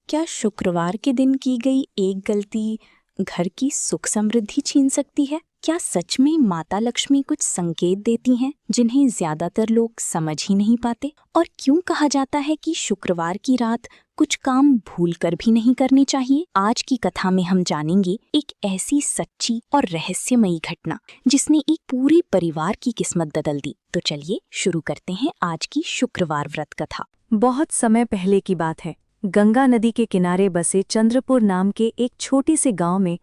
क्या शुक्रवार के दिन की गई एक गलती घर की सुख समृद्धि छीन सकती है? क्या सच में माता लक्ष्मी कुछ संकेत देती हैं जिन्हें ज्यादातर लोग समझ ही नहीं पाते? और क्यों कहा जाता है कि शुक्रवार की रात कुछ काम भूलकर भी नहीं करने चाहिए? आज की कथा में हम जानेंगे एक ऐसी सच्ची और रहस्यमयी घटना जिसने एक पूरे परिवार की किस्मत बदल दी। तो चलिए शुरू करते हैं आज की शुक्रवार व्रत कथा। बहुत समय पहले की बात है। गंगा नदी के किनारे बसे चंद्रपुर नाम के एक छोटे से गांव में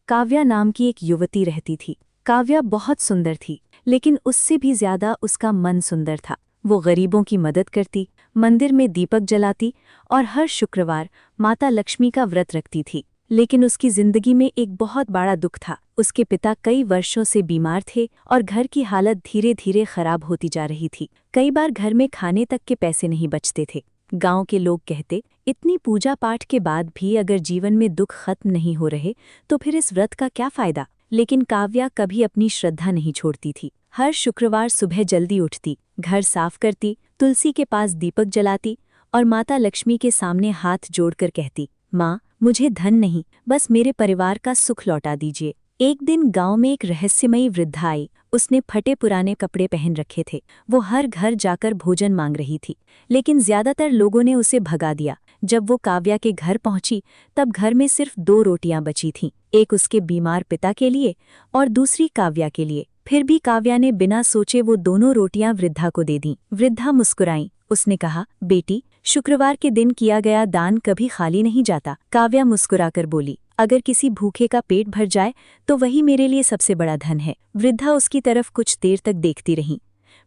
काव्या नाम की एक युवती रहती थी। काव्या बहुत सुंदर थी, लेकिन उससे भी ज्यादा उसका मन सुंदर था। वो गरीबों की मदद करती, मंदिर में दीपक जलाती और हर शुक्रवार माता लक्ष्मी का व्रत रखती थी। लेकिन उसकी जिंदगी में एक बहुत बड़ा दुख था। उसके पिता कई वर्षों से बीमार थे और घर की हालत धीरे धीरे खराब होती जा रही थी। कई बार घर में खाने तक के पैसे नहीं बचते थे। गांव के लोग कहते, इतनी पूजा पाठ के बाद भी अगर जीवन में दुख खत्म नहीं हो रहे तो फिर इस व्रत का क्या फायदा। लेकिन काव्या कभी अपनी श्रद्धा नहीं छोड़ती थी। हर शुक्रवार सुबह जल्दी उठती, घर साफ करती, तुलसी के पास दीपक जलाती और माता लक्ष्मी के सामने हाथ जोड़कर कहती, माँ, मुझे धन नहीं, बस मेरे परिवार का सुख लौटा दीजिए। एक दिन गांव में एक रहस्यमयी वृद्धा आई। उसने फटे पुराने कपड़े पहन रखे थे। वो हर घर जाकर भोजन मांग रही थी, लेकिन ज्यादातर लोगों ने उसे भगा दिया। जब वो काव्या के घर पहुंची तब घर में सिर्फ 2 रोटियां बची थीं, एक उसके बीमार पिता के लिए और दूसरी काव्या के लिए। फिर भी काव्या ने बिना सोचे वो दोनों रोटियां वृद्धा को दे दीं। वृद्धा मुस्कुराई। उसने कहा, बेटी, शुक्रवार के दिन किया गया दान कभी खाली नहीं जाता। काव्या मुस्कुराकर बोली, अगर किसी भूखे का पेट भर जाए तो वही मेरे लिए सबसे बड़ा धन है। वृद्धा उसकी तरफ कुछ देर तक देखती रही,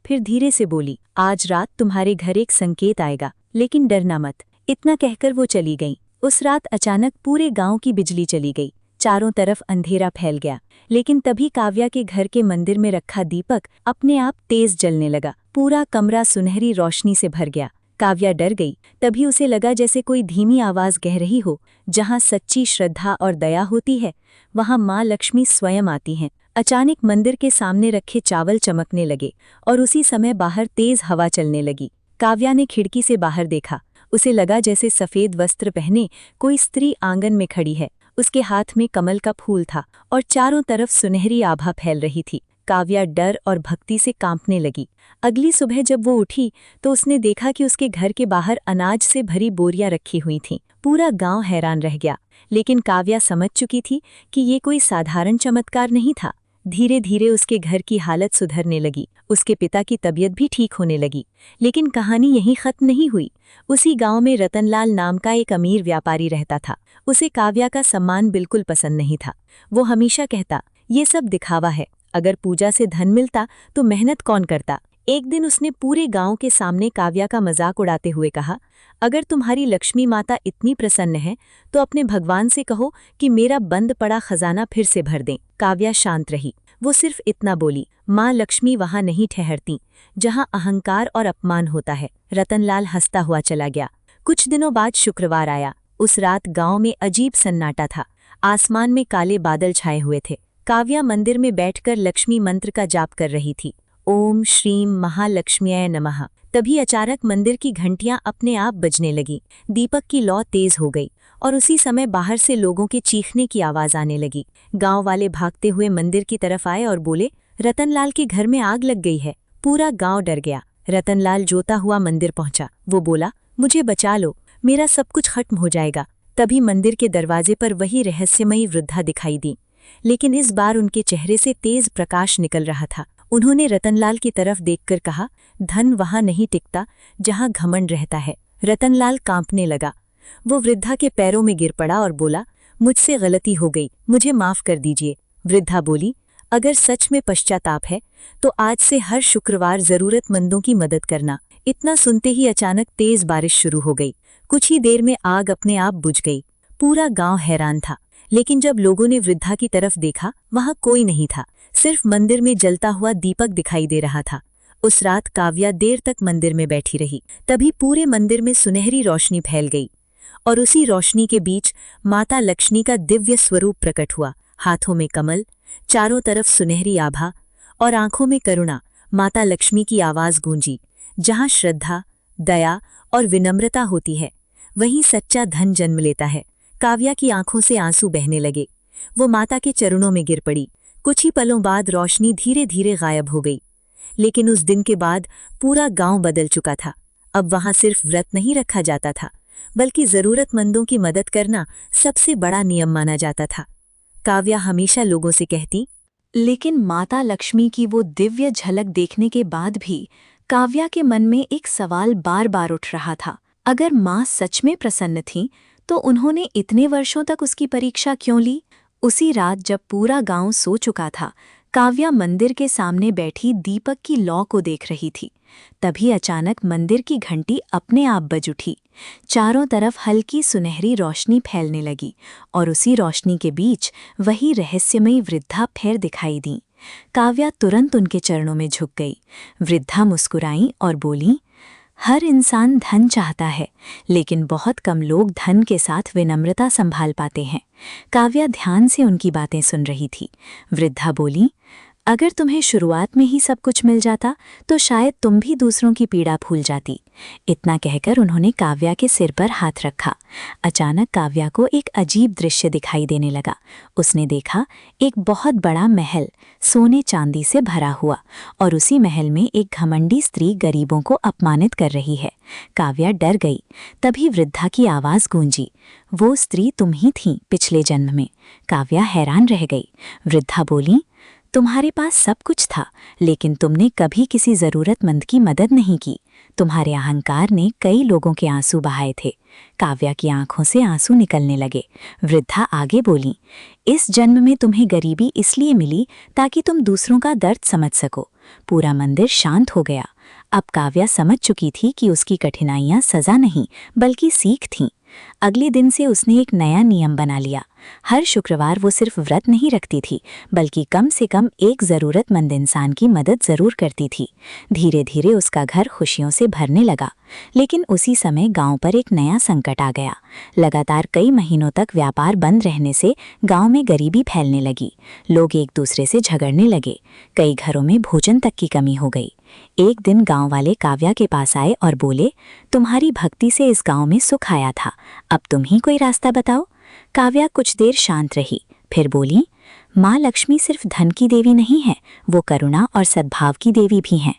फिर धीरे से बोली, आज रात तुम्हारे घर एक संकेत आएगा, लेकिन डरना मत। इतना कहकर वो चली गई। उस रात अचानक पूरे गांव की बिजली चली गई। चारों तरफ अंधेरा फैल गया। लेकिन तभी काव्या के घर के मंदिर में रखा दीपक अपने आप तेज जलने लगा। पूरा कमरा सुनहरी रोशनी से भर गया। काव्या डर गई। तभी उसे लगा जैसे कोई धीमी आवाज कह रही हो, जहाँ सच्ची श्रद्धा और दया होती है वहाँ माँ लक्ष्मी स्वयं आती हैं। अचानक मंदिर के सामने रखे चावल चमकने लगे और उसी समय बाहर तेज हवा चलने लगी। काव्या ने खिड़की से बाहर देखा। उसे लगा जैसे सफेद वस्त्र पहने कोई स्त्री आंगन में खड़ी है। उसके हाथ में कमल का फूल था और चारों तरफ सुनहरी आभा फैल रही थी। काव्या डर और भक्ति से कांपने लगी। अगली सुबह जब वो उठी तो उसने देखा कि उसके घर के बाहर अनाज से भरी बोरियां रखी हुई थीं। पूरा गांव हैरान रह गया, लेकिन काव्या समझ चुकी थी कि ये कोई साधारण चमत्कार नहीं था। धीरे धीरे उसके घर की हालत सुधरने लगी। उसके पिता की तबीयत भी ठीक होने लगी। लेकिन कहानी यहीं खत्म नहीं हुई। उसी गांव में रतनलाल नाम का एक अमीर व्यापारी रहता था। उसे काव्या का सम्मान बिल्कुल पसंद नहीं था। वो हमेशा कहता, ये सब दिखावा है, अगर पूजा से धन मिलता तो मेहनत कौन करता। एक दिन उसने पूरे गांव के सामने काव्या का मजाक उड़ाते हुए कहा, अगर तुम्हारी लक्ष्मी माता इतनी प्रसन्न है तो अपने भगवान से कहो कि मेरा बंद पड़ा खजाना फिर से भर दें। काव्या शांत रही। वो सिर्फ इतना बोली, माँ लक्ष्मी वहां नहीं ठहरती जहां अहंकार और अपमान होता है। रतनलाल हंसता हुआ चला गया। कुछ दिनों बाद शुक्रवार आया। उस रात गांव में अजीब सन्नाटा था। आसमान में काले बादल छाए हुए थे। काव्या मंदिर में बैठकर लक्ष्मी मंत्र का जाप कर रही थी। ओम श्रीं महालक्ष्म्यै नमः। तभी अचानक मंदिर की घंटियां अपने आप बजने लगी। दीपक की लौ तेज हो गई और उसी समय बाहर से लोगों के चीखने की आवाज आने लगी। गांव वाले भागते हुए मंदिर की तरफ आए और बोले, रतनलाल के घर में आग लग गई है। पूरा गांव डर गया। रतनलाल जोता हुआ मंदिर पहुंचा। वो बोला, मुझे बचा लो, मेरा सब कुछ खत्म हो जाएगा। तभी मंदिर के दरवाजे पर वही रहस्यमयी वृद्धा दिखाई दी, लेकिन इस बार उनके चेहरे से तेज प्रकाश निकल रहा था। उन्होंने रतनलाल की तरफ देखकर कहा, धन वहां नहीं टिकता जहां घमंड रहता है। रतनलाल कांपने लगा। वो वृद्धा के पैरों में गिर पड़ा और बोला, मुझसे गलती हो गई, मुझे माफ कर दीजिए। वृद्धा बोली, अगर सच में पश्चाताप है तो आज से हर शुक्रवार जरूरतमंदों की मदद करना। इतना सुनते ही अचानक तेज बारिश शुरू हो गई। कुछ ही देर में आग अपने आप बुझ गई। पूरा गांव हैरान था। लेकिन जब लोगों ने वृद्धा की तरफ देखा, वहां कोई नहीं था, सिर्फ मंदिर में जलता हुआ दीपक दिखाई दे रहा था। उस रात काव्या देर तक मंदिर में बैठी रही। तभी पूरे मंदिर में सुनहरी रोशनी फैल गई और उसी रोशनी के बीच माता लक्ष्मी का दिव्य स्वरूप प्रकट हुआ। हाथों में कमल, चारों तरफ सुनहरी आभा और आंखों में करुणा। माता लक्ष्मी की आवाज गूंजी, जहां श्रद्धा, दया और विनम्रता होती है वहीं सच्चा धन जन्म लेता है। काव्या की आंखों से आंसू बहने लगे। वो माता के चरणों में गिर पड़ी। कुछ ही पलों बाद रोशनी धीरे धीरे गायब हो गई। लेकिन उस दिन के बाद पूरा गांव बदल चुका था। अब वहां सिर्फ व्रत नहीं रखा जाता था, बल्कि जरूरतमंदों की मदद करना सबसे बड़ा नियम माना जाता था। काव्या हमेशा लोगों से कहती, लेकिन माता लक्ष्मी की वो दिव्य झलक देखने के बाद भी काव्या के मन में एक सवाल बार बार उठ रहा था। अगर माँ सच में प्रसन्न थीं, तो उन्होंने इतने वर्षों तक उसकी परीक्षा क्यों ली? उसी रात जब पूरा गांव सो चुका था, काव्या मंदिर के सामने बैठी दीपक की लौ को देख रही थी। तभी अचानक मंदिर की घंटी अपने आप बज उठी। चारों तरफ हल्की सुनहरी रोशनी फैलने लगी और उसी रोशनी के बीच वही रहस्यमयी वृद्धा फिर दिखाई दी। काव्या तुरंत उनके चरणों में झुक गई। वृद्धा मुस्कुराईं और बोलीं, हर इंसान धन चाहता है, लेकिन बहुत कम लोग धन के साथ विनम्रता संभाल पाते हैं। काव्या ध्यान से उनकी बातें सुन रही थी। वृद्धा बोली, अगर तुम्हें शुरुआत में ही सब कुछ मिल जाता तो शायद तुम भी दूसरों की पीड़ा भूल जाती। इतना कहकर उन्होंने काव्या के सिर पर हाथ रखा। अचानक काव्या को एक अजीब दृश्य दिखाई देने लगा। उसने देखा, एक बहुत बड़ा महल सोने चांदी से भरा हुआ और उसी महल में एक घमंडी स्त्री गरीबों को अपमानित कर रही है। काव्या डर गई। तभी वृद्धा की आवाज़ गूंजी, वो स्त्री तुम ही थीं पिछले जन्म में। काव्या हैरान रह गई। वृद्धा बोली, तुम्हारे पास सब कुछ था, लेकिन तुमने कभी किसी जरूरतमंद की मदद नहीं की। तुम्हारे अहंकार ने कई लोगों के आंसू बहाए थे। काव्या की आंखों से आंसू निकलने लगे। वृद्धा आगे बोली, इस जन्म में तुम्हें गरीबी इसलिए मिली ताकि तुम दूसरों का दर्द समझ सको। पूरा मंदिर शांत हो गया। अब काव्या समझ चुकी थी कि उसकी कठिनाइयां सजा नहीं, बल्कि सीख थीं। अगले दिन से उसने एक नया नियम बना लिया। हर शुक्रवार वो सिर्फ व्रत नहीं रखती थी, बल्कि कम से कम एक ज़रूरतमंद इंसान की मदद ज़रूर करती थी। धीरे धीरे उसका घर खुशियों से भरने लगा। लेकिन उसी समय गांव पर एक नया संकट आ गया। लगातार कई महीनों तक व्यापार बंद रहने से गांव में गरीबी फैलने लगी। लोग एक दूसरे से झगड़ने लगे। कई घरों में भोजन तक की कमी हो गई। एक दिन गांव वाले काव्या के पास आए और बोले, तुम्हारी भक्ति से इस गांव में सुख आया था, अब तुम ही कोई रास्ता बताओ। काव्या कुछ देर शांत रही, फिर बोली, माँ लक्ष्मी सिर्फ धन की देवी नहीं है, वो करुणा और सद्भाव की देवी भी हैं।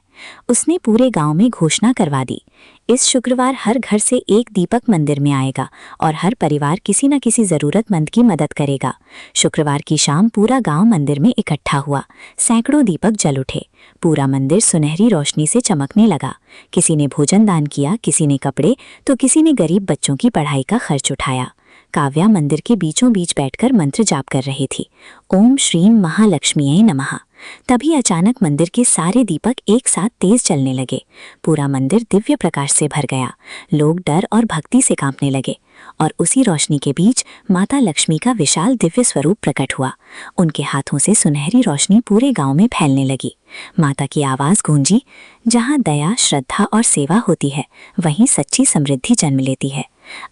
उसने पूरे गांव में घोषणा करवा दी, इस शुक्रवार हर घर से एक दीपक मंदिर में आएगा और हर परिवार किसी न किसी जरूरतमंद की मदद करेगा। शुक्रवार की शाम पूरा गांव मंदिर में इकट्ठा हुआ। सैकड़ों दीपक जल उठे। पूरा मंदिर सुनहरी रोशनी से चमकने लगा। किसी ने भोजन दान किया, किसी ने कपड़े, तो किसी ने गरीब बच्चों की पढ़ाई का खर्च उठाया। काव्या मंदिर के बीचों बीच बैठकर मंत्र जाप कर रही थी, ओम श्रीम महालक्ष्मीये नमः। तभी अचानक मंदिर के सारे दीपक एक साथ तेज चलने लगे। पूरा मंदिर दिव्य प्रकाश से भर गया। लोग डर और भक्ति से कांपने लगे और उसी रोशनी के बीच माता लक्ष्मी का विशाल दिव्य स्वरूप प्रकट हुआ। उनके हाथों से सुनहरी रोशनी पूरे गांव में फैलने लगी। माता की आवाज़ गूंजी, जहाँ दया, श्रद्धा और सेवा होती है, वहीं सच्ची समृद्धि जन्म लेती है।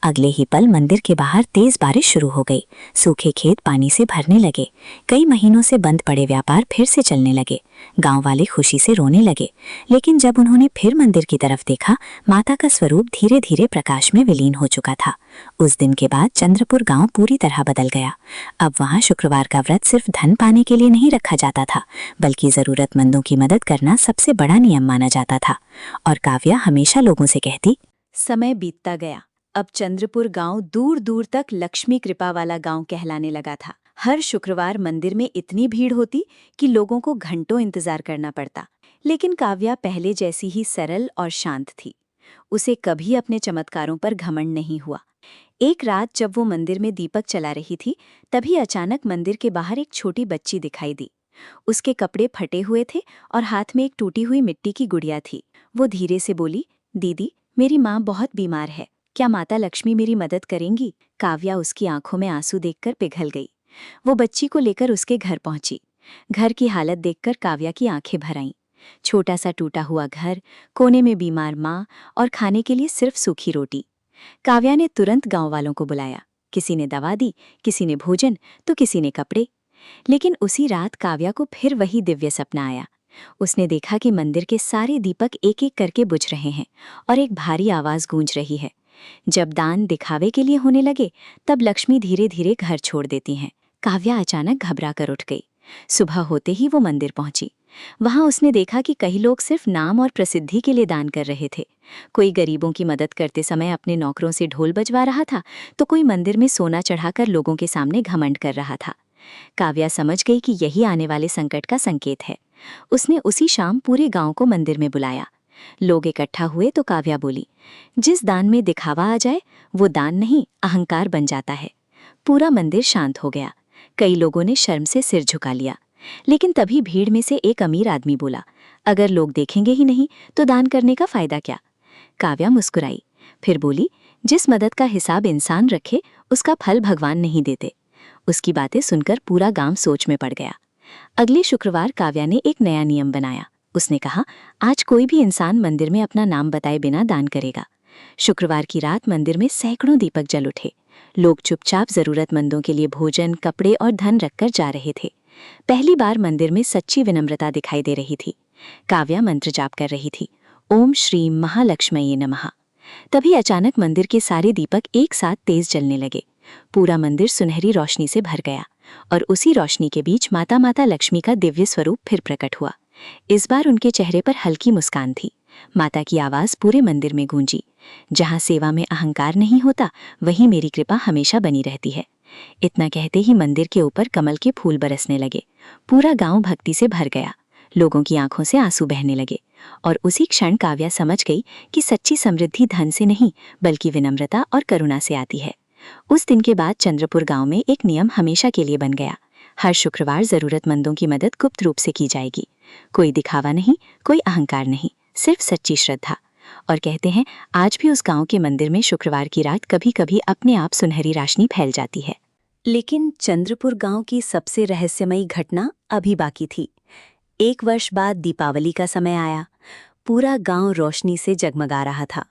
अगले ही पल मंदिर के बाहर तेज बारिश शुरू हो गई। सूखे खेत पानी से भरने लगे। कई महीनों से बंद पड़े व्यापार फिर से चलने लगे। गांव वाले खुशी से रोने लगे। लेकिन जब उन्होंने फिर मंदिर की तरफ देखा, माता का स्वरूप धीरे धीरे प्रकाश में विलीन हो चुका था। उस दिन के बाद चंद्रपुर गांव पूरी तरह बदल गया। अब वहां शुक्रवार का व्रत सिर्फ धन पाने के लिए नहीं रखा जाता था, बल्कि जरूरतमंदों की मदद करना सबसे बड़ा नियम माना जाता था। और काव्या हमेशा लोगों से कहती, समय बीतता गया। अब चंद्रपुर गांव दूर दूर तक लक्ष्मी कृपा वाला गांव कहलाने लगा था। हर शुक्रवार मंदिर में इतनी भीड़ होती कि लोगों को घंटों इंतजार करना पड़ता। लेकिन काव्या पहले जैसी ही सरल और शांत थी। उसे कभी अपने चमत्कारों पर घमंड नहीं हुआ। एक रात जब वो मंदिर में दीपक जला रही थी, तभी अचानक मंदिर के बाहर एक छोटी बच्ची दिखाई दी। उसके कपड़े फटे हुए थे और हाथ में एक टूटी हुई मिट्टी की गुड़िया थी। वो धीरे से बोली, दीदी, मेरी माँ बहुत बीमार है, क्या माता लक्ष्मी मेरी मदद करेंगी? काव्या उसकी आंखों में आंसू देखकर पिघल गई। वो बच्ची को लेकर उसके घर पहुंची। घर की हालत देखकर काव्या की आंखें भर आईं। छोटा सा टूटा हुआ घर, कोने में बीमार माँ और खाने के लिए सिर्फ सूखी रोटी। काव्या ने तुरंत गांव वालों को बुलाया। किसी ने दवा दी, किसी ने भोजन, तो किसी ने कपड़े। लेकिन उसी रात काव्या को फिर वही दिव्य सपना आया। उसने देखा कि मंदिर के सारे दीपक एक एक करके बुझ रहे हैं और एक भारी आवाज गूंज रही है, जब दान दिखावे के लिए होने लगे तब लक्ष्मी धीरे धीरे घर छोड़ देती हैं। काव्या अचानक घबरा कर उठ गई। सुबह होते ही वो मंदिर पहुंची। वहां उसने देखा कि कई लोग सिर्फ नाम और प्रसिद्धि के लिए दान कर रहे थे। कोई गरीबों की मदद करते समय अपने नौकरों से ढोल बजवा रहा था, तो कोई मंदिर में सोना चढ़ाकर लोगों के सामने घमंड कर रहा था। काव्या समझ गई कि यही आने वाले संकट का संकेत है। उसने उसी शाम पूरे गांव को मंदिर में बुलाया। लोग इकट्ठा हुए तो काव्या बोली, जिस दान में दिखावा आ जाए वो दान नहीं, अहंकार बन जाता है। पूरा मंदिर शांत हो गया। कई लोगों ने शर्म से सिर झुका लिया। लेकिन तभी भीड़ में से एक अमीर आदमी बोला, अगर लोग देखेंगे ही नहीं तो दान करने का फायदा क्या। काव्या मुस्कुराई, फिर बोली, जिस मदद का हिसाब इंसान रखे उसका फल भगवान नहीं देते। उसकी बातें सुनकर पूरा गांव सोच में पड़ गया। अगले शुक्रवार काव्या ने एक नया नियम बनाया। उसने कहा, आज कोई भी इंसान मंदिर में अपना नाम बताए बिना दान करेगा। शुक्रवार की रात मंदिर में सैकड़ों दीपक जल उठे। लोग चुपचाप जरूरतमंदों के लिए भोजन, कपड़े और धन रखकर जा रहे थे। पहली बार मंदिर में सच्ची विनम्रता दिखाई दे रही थी। काव्या मंत्र जाप कर रही थी, ओम श्री महालक्ष्मये नमः। तभी अचानक मंदिर के सारे दीपक एक साथ तेज जलने लगे। पूरा मंदिर सुनहरी रोशनी से भर गया और उसी रोशनी के बीच माता लक्ष्मी का दिव्य स्वरूप फिर प्रकट हुआ। इस बार उनके चेहरे पर हल्की मुस्कान थी। माता की आवाज पूरे मंदिर में गूंजी, जहां सेवा में अहंकार नहीं होता वहीं मेरी कृपा हमेशा बनी रहती है। इतना कहते ही मंदिर के ऊपर कमल के फूल बरसने लगे। पूरा गांव भक्ति से भर गया। लोगों की आंखों से आंसू बहने लगे और उसी क्षण काव्या समझ गई कि सच्ची समृद्धि धन से नहीं बल्कि विनम्रता और करुणा से आती है। उस दिन के बाद चंद्रपुर गांव में एक नियम हमेशा के लिए बन गया। हर शुक्रवार जरूरतमंदों की मदद गुप्त रूप से की जाएगी। कोई दिखावा नहीं, कोई अहंकार नहीं, सिर्फ सच्ची श्रद्धा। और कहते हैं, आज भी उस गांव के मंदिर में शुक्रवार की रात कभी कभी अपने आप सुनहरी रोशनी फैल जाती है। लेकिन चंद्रपुर गांव की सबसे रहस्यमयी घटना अभी बाकी थी। 1 वर्ष बाद दीपावली का समय आया। पूरा गांव रोशनी से जगमगा रहा था।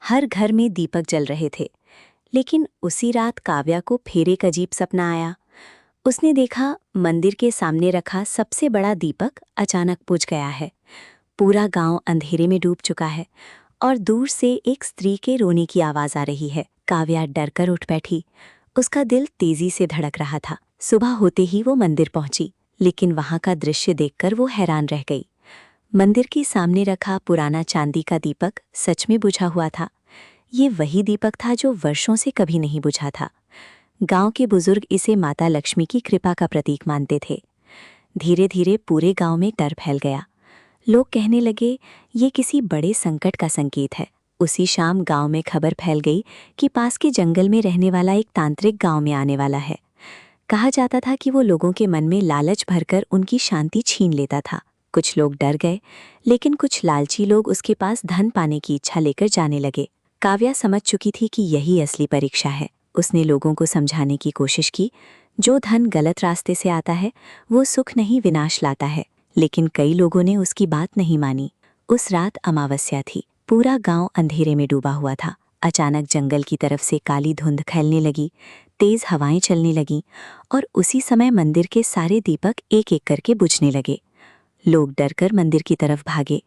हर घर में दीपक जल रहे थे। लेकिन उसी रात काव्या को फिर एक अजीब सपना आया। उसने देखा मंदिर के सामने रखा सबसे बड़ा दीपक अचानक बुझ गया है। पूरा गांव अंधेरे में डूब चुका है और दूर से एक स्त्री के रोने की आवाज आ रही है। काव्या डरकर उठ बैठी। उसका दिल तेजी से धड़क रहा था। सुबह होते ही वो मंदिर पहुंची, लेकिन वहां का दृश्य देखकर वो हैरान रह गई। मंदिर के सामने रखा पुराना चांदी का दीपक सच में बुझा हुआ था। ये वही दीपक था जो वर्षों से कभी नहीं बुझा था। गांव के बुजुर्ग इसे माता लक्ष्मी की कृपा का प्रतीक मानते थे। धीरे धीरे पूरे गांव में डर फैल गया। लोग कहने लगे, ये किसी बड़े संकट का संकेत है। उसी शाम गांव में खबर फैल गई कि पास के जंगल में रहने वाला एक तांत्रिक गांव में आने वाला है। कहा जाता था कि वो लोगों के मन में लालच भरकर उनकी शांति छीन लेता था। कुछ लोग डर गए, लेकिन कुछ लालची लोग उसके पास धन पाने की इच्छा लेकर जाने लगे। काव्या समझ चुकी थी कि यही असली परीक्षा है। उसने लोगों को समझाने की कोशिश की, जो धन गलत रास्ते से आता है वो सुख नहीं विनाश लाता है। लेकिन कई लोगों ने उसकी बात नहीं मानी। उस रात अमावस्या थी। पूरा गांव अंधेरे में डूबा हुआ था। अचानक जंगल की तरफ से काली धुंध फैलने लगी, तेज हवाएं चलने लगीं और उसी समय मंदिर के सारे दीपक एक एक करके बुझने लगे। लोग डरकर मंदिर की तरफ भागे।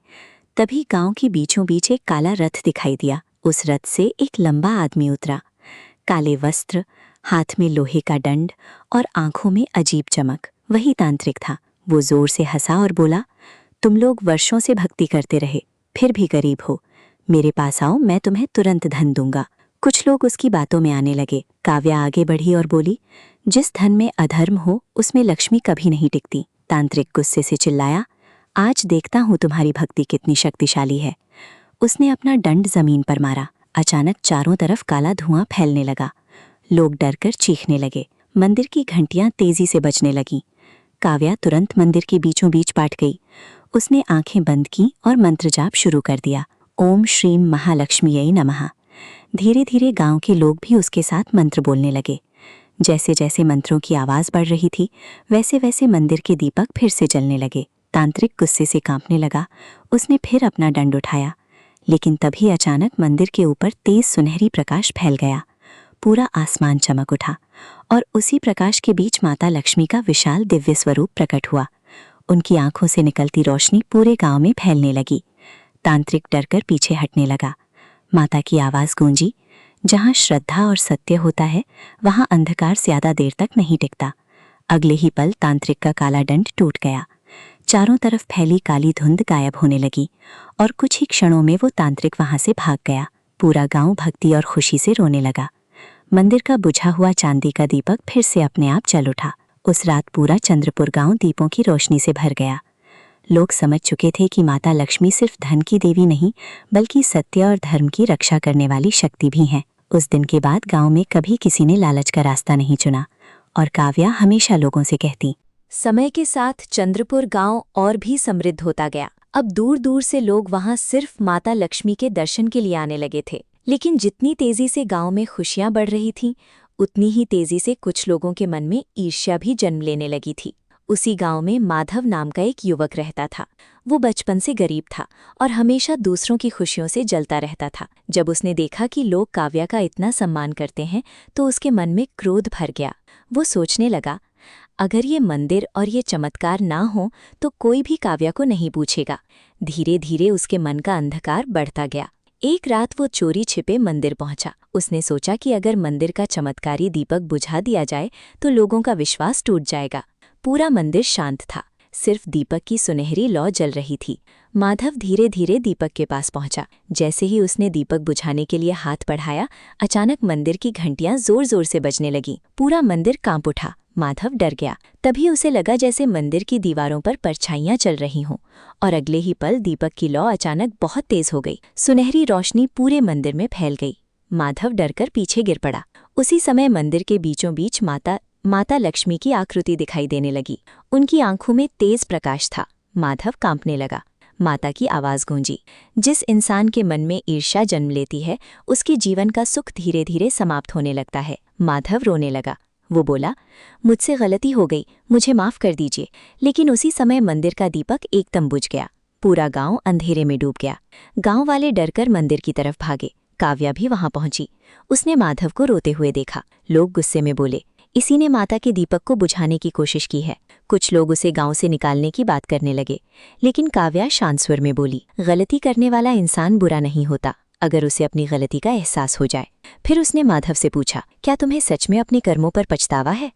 तभी गांव के बीचों बीच एक काला रथ दिखाई दिया। उस रथ से एक लंबा आदमी उतरा। काले वस्त्र, हाथ में लोहे का दंड और आंखों में अजीब चमक। वही तांत्रिक था। वो जोर से हंसा और बोला, तुम लोग वर्षों से भक्ति करते रहे, फिर भी गरीब हो। मेरे पास आओ, मैं तुम्हें तुरंत धन दूंगा। कुछ लोग उसकी बातों में आने लगे। काव्या आगे बढ़ी और बोली, जिस धन में अधर्म हो उसमें लक्ष्मी कभी नहीं टिकती। तांत्रिक गुस्से से चिल्लाया, आज देखता हूं तुम्हारी भक्ति कितनी शक्तिशाली है। उसने अपना दंड जमीन पर मारा। अचानक चारों तरफ काला धुआं फैलने लगा। लोग डरकर चीखने लगे। मंदिर की घंटियां तेजी से बजने लगीं। काव्या तुरंत मंदिर के बीचों बीच बैठ गई। उसने आंखें बंद की और मंत्र जाप शुरू कर दिया, ओम श्रीम महालक्ष्मीयै नमः। धीरे धीरे गांव के लोग भी उसके साथ मंत्र बोलने लगे। जैसे जैसे मंत्रों की आवाज बढ़ रही थी, वैसे वैसे मंदिर के दीपक फिर से जलने लगे। तांत्रिक गुस्से से कांपने लगा। उसने फिर अपना दंड उठाया, लेकिन तभी अचानक मंदिर के ऊपर तेज सुनहरी प्रकाश फैल गया। पूरा आसमान चमक उठा और उसी प्रकाश के बीच माता लक्ष्मी का विशाल दिव्य स्वरूप प्रकट हुआ। उनकी आंखों से निकलती रोशनी पूरे गांव में फैलने लगी। तांत्रिक डरकर पीछे हटने लगा। माता की आवाज गूंजी, जहाँ श्रद्धा और सत्य होता है वहाँ अंधकार ज्यादा देर तक नहीं टिकता। अगले ही पल तांत्रिक का काला दंड टूट गया। चारों तरफ फैली काली धुंध गायब होने लगी और कुछ ही क्षणों में वो तांत्रिक वहां से भाग गया। पूरा गांव भक्ति और खुशी से रोने लगा। मंदिर का बुझा हुआ चांदी का दीपक फिर से अपने आप जल उठा। उस रात पूरा चंद्रपुर गांव दीपों की रोशनी से भर गया। लोग समझ चुके थे कि माता लक्ष्मी सिर्फ धन की देवी नहीं बल्कि सत्य और धर्म की रक्षा करने वाली शक्ति भी हैं। उस दिन के बाद गांव में कभी किसी ने लालच का रास्ता नहीं चुना और काव्या हमेशा लोगों से कहती। समय के साथ चंद्रपुर गांव और भी समृद्ध होता गया। अब दूर दूर से लोग वहां सिर्फ माता लक्ष्मी के दर्शन के लिए आने लगे थे। लेकिन जितनी तेजी से गांव में खुशियां बढ़ रही थीं, उतनी ही तेजी से कुछ लोगों के मन में ईर्ष्या भी जन्म लेने लगी थी। उसी गांव में माधव नाम का एक युवक रहता था। वो बचपन से गरीब था और हमेशा दूसरों की खुशियों से जलता रहता था। जब उसने देखा कि लोग काव्या का इतना सम्मान करते हैं तो उसके मन में क्रोध भर गया। वो सोचने लगा, अगर ये मंदिर और ये चमत्कार ना हो तो कोई भी काव्या को नहीं पूछेगा। धीरे धीरे उसके मन का अंधकार बढ़ता गया। एक रात वो चोरी छिपे मंदिर पहुंचा। उसने सोचा कि अगर मंदिर का चमत्कारी दीपक बुझा दिया जाए तो लोगों का विश्वास टूट जाएगा। पूरा मंदिर शांत था, सिर्फ दीपक की सुनहरी लौ जल रही थी। माधव धीरे धीरे दीपक के पास पहुंचा। जैसे ही उसने दीपक बुझाने के लिए हाथ बढ़ाया, अचानक मंदिर की घंटियां जोर जोर से बजने लगीं। पूरा मंदिर कांप उठा। माधव डर गया। तभी उसे लगा जैसे मंदिर की दीवारों पर परछाइयां चल रही हों और अगले ही पल दीपक की लौ अचानक बहुत तेज हो गई। सुनहरी रोशनी पूरे मंदिर में फैल गई। माधव डरकर पीछे गिर पड़ा। उसी समय मंदिर के बीचों बीच माता लक्ष्मी की आकृति दिखाई देने लगी। उनकी आंखों में तेज प्रकाश था। माधव कांपने लगा। माता की आवाज गूंजी, जिस इंसान के मन में ईर्ष्या जन्म लेती है उसके जीवन का सुख धीरे धीरे समाप्त होने लगता है। माधव रोने लगा। वो बोला, मुझसे गलती हो गई, मुझे माफ कर दीजिए। लेकिन उसी समय मंदिर का दीपक एकदम बुझ गया। पूरा गांव अंधेरे में डूब गया। गांव वाले डरकर मंदिर की तरफ भागे। काव्या भी वहां पहुंची। उसने माधव को रोते हुए देखा। लोग गुस्से में बोले, इसी ने माता के दीपक को बुझाने की कोशिश की है। कुछ लोग उसे गांव से निकालने की बात करने लगे। लेकिन काव्या शांत स्वर में बोली, गलती करने वाला इंसान बुरा नहीं होता अगर उसे अपनी गलती का एहसास हो जाए। फिर उसने माधव से पूछा, क्या तुम्हें सच में अपने कर्मों पर पछतावा है?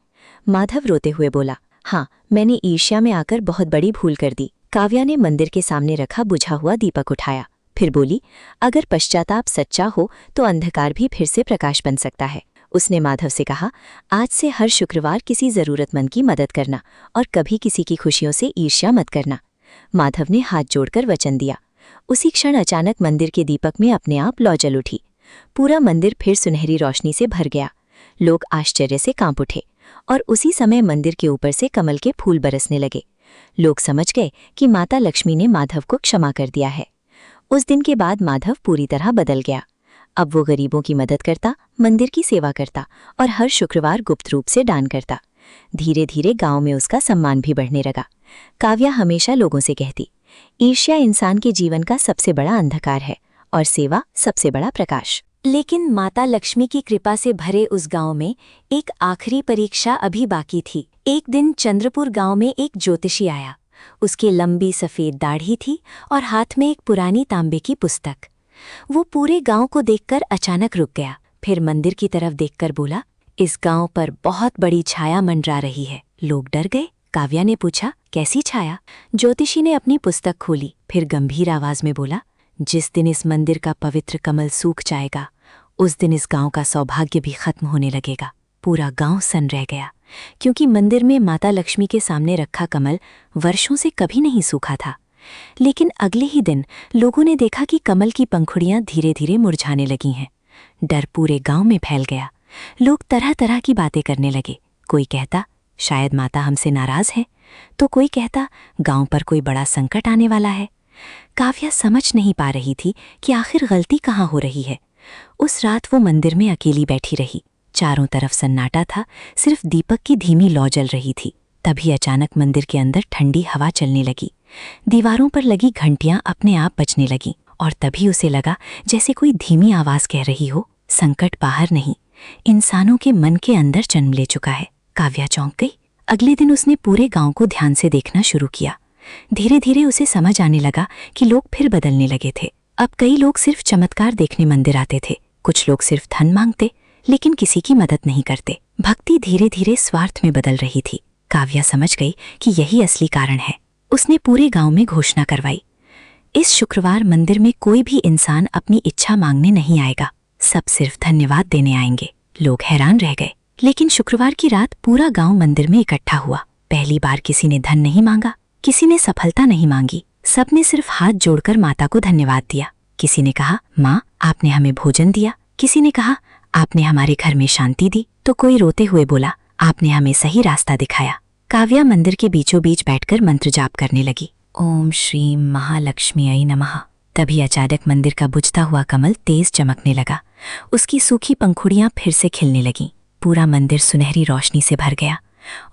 माधव रोते हुए बोला, हाँ, मैंने ईर्ष्या में आकर बहुत बड़ी भूल कर दी। काव्या ने मंदिर के सामने रखा बुझा हुआ दीपक उठाया। फिर बोली, अगर पश्चाताप सच्चा हो तो अंधकार भी फिर से प्रकाश बन सकता है। उसने माधव से कहा, आज से हर शुक्रवार किसी जरूरतमंद की मदद करना और कभी किसी की खुशियों से ईर्ष्या मत करना। माधव ने हाथ जोड़कर वचन दिया। उसी क्षण अचानक मंदिर के दीपक में अपने आप लौ जल उठी। पूरा मंदिर फिर सुनहरी रोशनी से भर गया। लोग आश्चर्य से कांप उठे और उसी समय मंदिर के ऊपर से कमल के फूल बरसने लगे। लोग समझ गए कि माता लक्ष्मी ने माधव को क्षमा कर दिया है। उस दिन के बाद माधव पूरी तरह बदल गया। अब वो गरीबों की मदद करता, मंदिर की सेवा करता और हर शुक्रवार गुप्त रूप से दान करता। धीरे धीरे गांव में उसका सम्मान भी बढ़ने लगा। काव्या हमेशा लोगों से कहती, ईर्ष्या इंसान के जीवन का सबसे बड़ा अंधकार है और सेवा सबसे बड़ा प्रकाश। लेकिन माता लक्ष्मी की कृपा से भरे उस गांव में एक आखिरी परीक्षा अभी बाकी थी। एक दिन चंद्रपुर गांव में एक ज्योतिषी आया। उसकी लंबी सफ़ेद दाढ़ी थी और हाथ में एक पुरानी तांबे की पुस्तक। वो पूरे गांव को देखकर अचानक रुक गया। फिर मंदिर की तरफ देखकर बोला, इस गांव पर बहुत बड़ी छाया मंडरा रही है। लोग डर गए। काव्या ने पूछा, कैसी छाया? ज्योतिषी ने अपनी पुस्तक खोली। फिर गंभीर आवाज में बोला, जिस दिन इस मंदिर का पवित्र कमल सूख जाएगा उस दिन इस गांव का सौभाग्य भी खत्म होने लगेगा। पूरा गांव सन्न रह गया, क्योंकि मंदिर में माता लक्ष्मी के सामने रखा कमल वर्षों से कभी नहीं सूखा था। लेकिन अगले ही दिन लोगों ने देखा कि कमल की पंखुड़ियां धीरे धीरे मुरझाने लगी हैं। डर पूरे गांव में फैल गया। लोग तरह तरह की बातें करने लगे। कोई कहता, शायद माता हमसे नाराज है, तो कोई कहता, गांव पर कोई बड़ा संकट आने वाला है। काव्या समझ नहीं पा रही थी कि आखिर गलती कहाँ हो रही है। उस रात वो मंदिर में अकेली बैठी रही। चारों तरफ सन्नाटा था, सिर्फ दीपक की धीमी लौ जल रही थी। तभी अचानक मंदिर के अंदर ठंडी हवा चलने लगी। दीवारों पर लगी घंटियां अपने आप बजने लगीं और तभी उसे लगा जैसे कोई धीमी आवाज कह रही हो, संकट बाहर नहीं, इंसानों के मन के अंदर जन्म ले चुका है। काव्या चौंक गई। अगले दिन उसने पूरे गांव को ध्यान से देखना शुरू किया। धीरे धीरे उसे समझ आने लगा कि लोग फिर बदलने लगे थे। अब कई लोग सिर्फ चमत्कार देखने मंदिर आते थे, कुछ लोग सिर्फ धन मांगते लेकिन किसी की मदद नहीं करते। भक्ति धीरे धीरे स्वार्थ में बदल रही थी। काव्या समझ गई कि यही असली कारण है। उसने पूरे गांव में घोषणा करवाई, इस शुक्रवार मंदिर में कोई भी इंसान अपनी इच्छा मांगने नहीं आएगा, सब सिर्फ धन्यवाद देने आएंगे। लोग हैरान रह गए, लेकिन शुक्रवार की रात पूरा गांव मंदिर में इकट्ठा हुआ। पहली बार किसी ने धन नहीं मांगा, किसी ने सफलता नहीं मांगी, सबने सिर्फ हाथ जोड़कर माता को धन्यवाद दिया। किसी ने कहा, माँ आपने हमें भोजन दिया। किसी ने कहा, आपने हमारे घर में शांति दी। तो कोई रोते हुए बोला, आपने हमें सही रास्ता दिखाया। काव्या मंदिर के बीचों बीच बैठकर मंत्र जाप करने लगी, ओम श्री महालक्ष्मी नमः। तभी अचानक मंदिर का बुझता हुआ कमल तेज चमकने लगा। उसकी सूखी पंखुड़ियां फिर से खिलने लगीं। पूरा मंदिर सुनहरी रोशनी से भर गया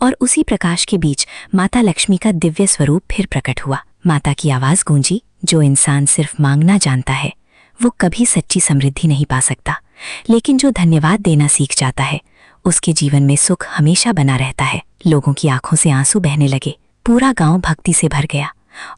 और उसी प्रकाश के बीच माता लक्ष्मी का दिव्य स्वरूप फिर प्रकट हुआ। माता की आवाज गूंजी, जो इंसान सिर्फ मांगना जानता है वो कभी सच्ची समृद्धि नहीं पा सकता, लेकिन जो धन्यवाद देना सीख जाता है उसके जीवन में सुख हमेशा बना रहता है। लोगों की आंखों से आंसू बहने लगे। पूरा गांव भक्ति से भर गया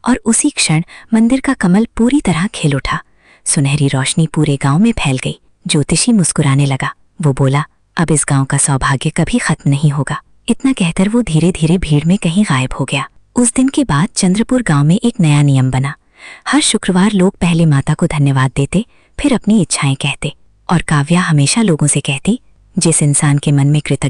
और उसी क्षण मंदिर का कमल पूरी तरह खिल उठा। सुनहरी रोशनी पूरे गांव में फैल गई। ज्योतिषी मुस्कुराने लगा। वो बोला, अब इस गांव का सौभाग्य कभी खत्म नहीं होगा। इतना कहकर वो धीरे धीरे भीड़ में कहीं गायब हो गया। उस दिन के बाद चंद्रपुर गांव में एक नया नियम बना। हर शुक्रवार लोग पहले माता को धन्यवाद देते, फिर अपनी इच्छाएं कहते, और काव्या हमेशा लोगों से कहती, जिस इंसान के मन में कृतज्ञता